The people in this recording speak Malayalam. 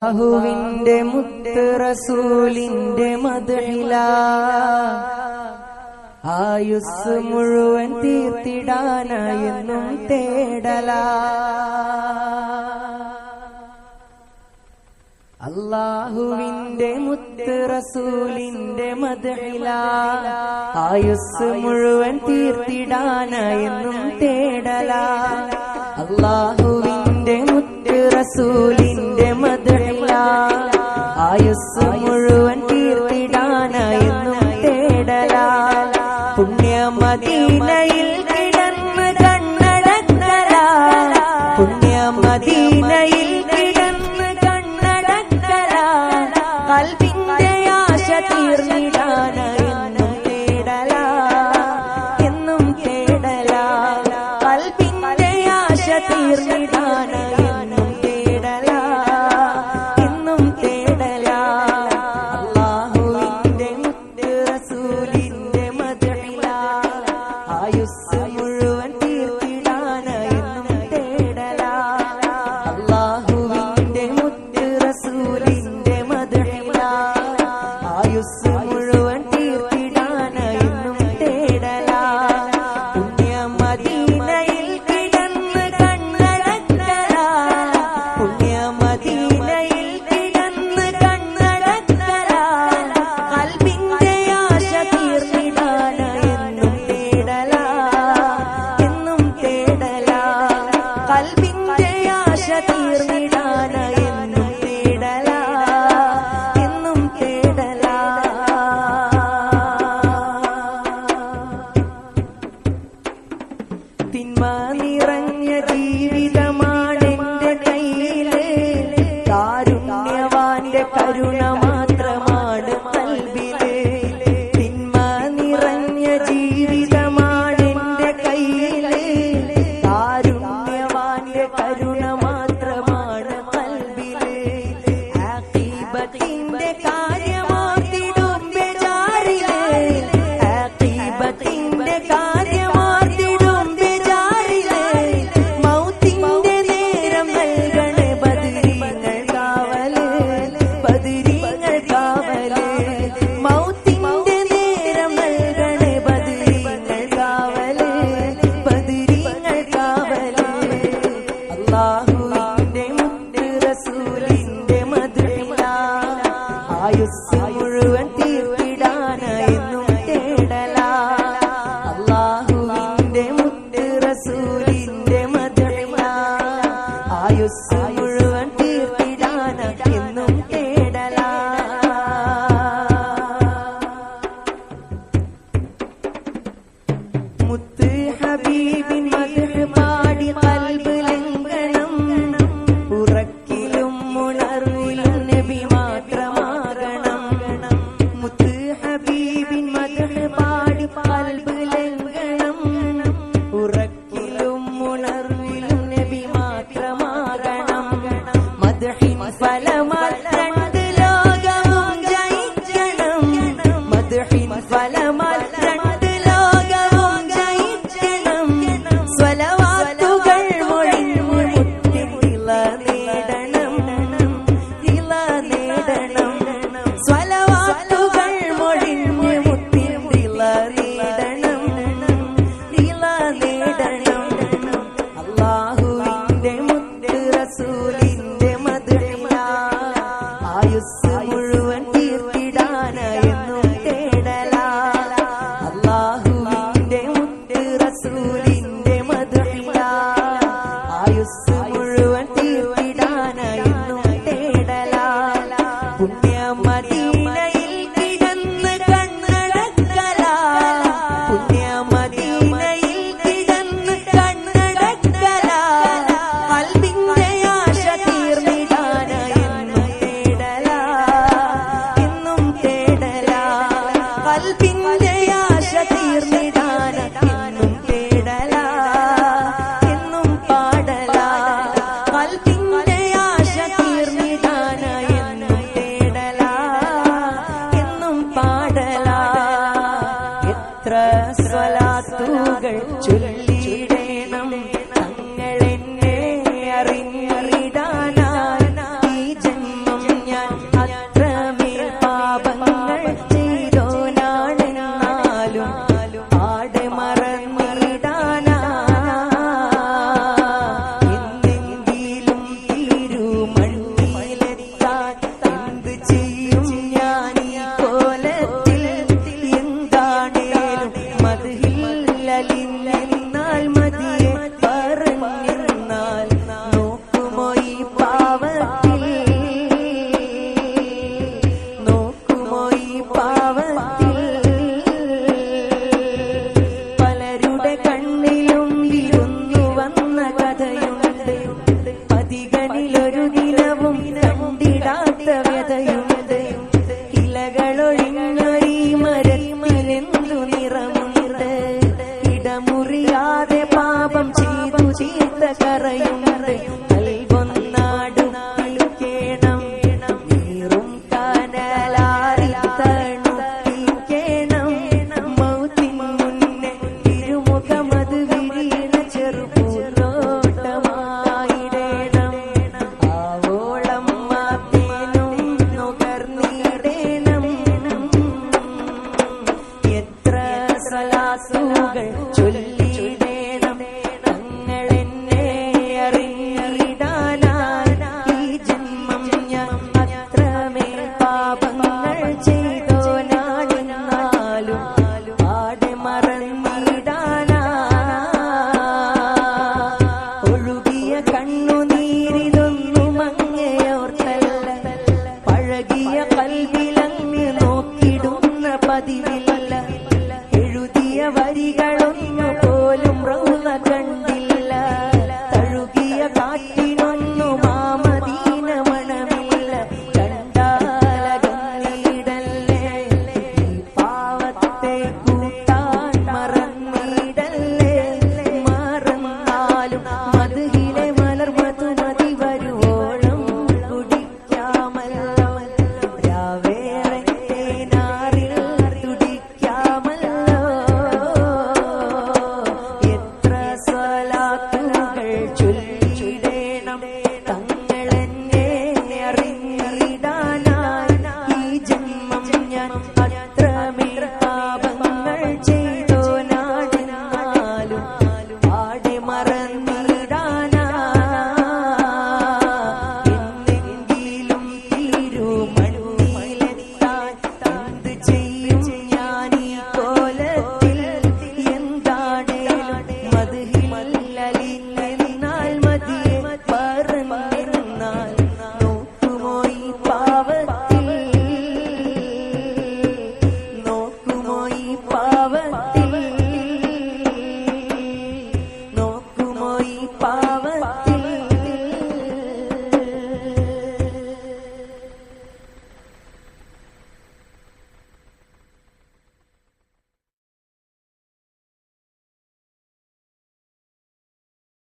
അല്ലാഹുവിന്റെ മുത്ത് റസൂലിന്റെ മദ്ഹിലാ ആയുസ് മുഴുവൻ തീർത്തിടാനായെന്നും തേടലാ. അല്ലാഹുവിന്റെ മുത്ത് റസൂലിന്റെ മദ്ഹിലാ ആയുസ് മുഴുവൻ തീർത്തിടാനായെന്നും തേടലാ. അല്ലാഹുവിന്റെ മുത്ത് റസൂലിന്റെ മദ്ഹിലാ ആയുസ് മുഴുവൻ തീർത്തിടാനായെന്നും തേടലാ. പുണ്യ മദീനയിൽ കിടന്ന് കണ്ണടക്കലാ, പുണ്യ മദീനയിൽ കിടന്ന് കണ്ണടക്കലാ. ഖൽബിന്റെ ആശ തീർന്നിടാനായെന്നും തേടലാ, എന്നും തേടലാ. ഖൽബിന്റെ ആശ തീർന്നിടാനായെന്നും തേടലാ, എന്നും തേടലാ. അല്ലാഹുവിന്റെ മുത്ത് റസൂലിന്റെ മദ്ഹിലാ ആയുസ് മുഴുവൻ തീർത്തിടാനായെന്നും തേടലാ. അല്ലാഹുവിന്റെ മുത്ത് റസൂലിന്റെ മദ്ഹിലാ ആയുസ് മുഴുവൻ തീർത്തിടാനായെന്നും തേടലാ. പുണ്യ മദീനയിൽ കിടന്ന് കണ്ണടക്കലാ, പുണ്യ മദീനയിൽ കിടന്ന് കണ്ണടക്കലാ. ഖൽബിന്റെ ആശ തീർന്നിടാനായെന്നും തേടലാ, എന്നും തേടലാ. ഖൽബിന്റെ ആശ തീർന്നിടാനായെന്നും തേടലാ, എന്നും തേടലാ. തിന്മ നിറഞ്ഞ ജീവിതമാണെന്റെ കയ്യില്, കാരുണ്യവാന്റെ കരുണ മാത്രമാണ് ഖൽബില്. തിന്മ നിറഞ്ഞ ജീവിതമാണെന്റെ കയ്യില്, കാരുണ്യവാന്റെ കരുണ മാത്രമാണ് ഖൽബില്. ആഖിബത്തിന്റെ കാര്യമാർത്തിടും ബേജാറില്, ആഖിബത്തിന്റെ കാര്യമാർത്തിടും ബേജാറില്. മൗത്തിന്റെ നേരം നൽകണേ ബദരീങ്ങൾ കാവല്, ബദരീങ്ങൾ കാവല്. മൗത്തിന്റെ നേരം നൽകണേ ബദരീങ്ങൾ കാവല്, ബദരീങ്ങൾ കാവല്. അല്ലാഹുവിന്റെ മുത്ത് റസൂലിന്റെ മദ്ഹിലാ ആയുസ് മുഴുവൻ തീർത്തിടാനായെന്നും തേടലാ. അല്ലാഹുവിന്റെ മുത്ത് റസൂലിന്റെ മദ്ഹിലാ ആയുസ് മുഴുവൻ തീർത്തിടാനായെന്നും തേടലാ. മുത്ത് ഹബീബിൻ മദ്ഹ് പാടി ഖൽബ് ലംഘനം, ഉറക്കിലും ഉണർവിലും നബി മാത്രമാകണം. മുത്ത് ഹബീബിൻ മദ്ഹ് പാടി ഖൽബ് ലംഘനം, ഉറക്കിലും ഉണർവിലും നബി മാത്രമാകണം. മദ്ഹിൻ ഫലമായി രണ്ട് ലോകവും ജയിക്കണം, മദ്ഹിൻ ഫലമായി രണ്ട് ലോകവും ജയിക്കണം. സ്വലവാത്തുകൾ മൊഴിഞ്ഞ് മുത്തിൻ ഇള നേടണം, ഇള നേടണം. സ്വലവാത്തുകൾ മൊഴിഞ്ഞ് മുത്തിൻ ഇള നേടണം, ഇള നേടണം. അല്ലാഹുവിന്റെ മുത്ത് റസൂലിന്റെ മദ്ഹിലാ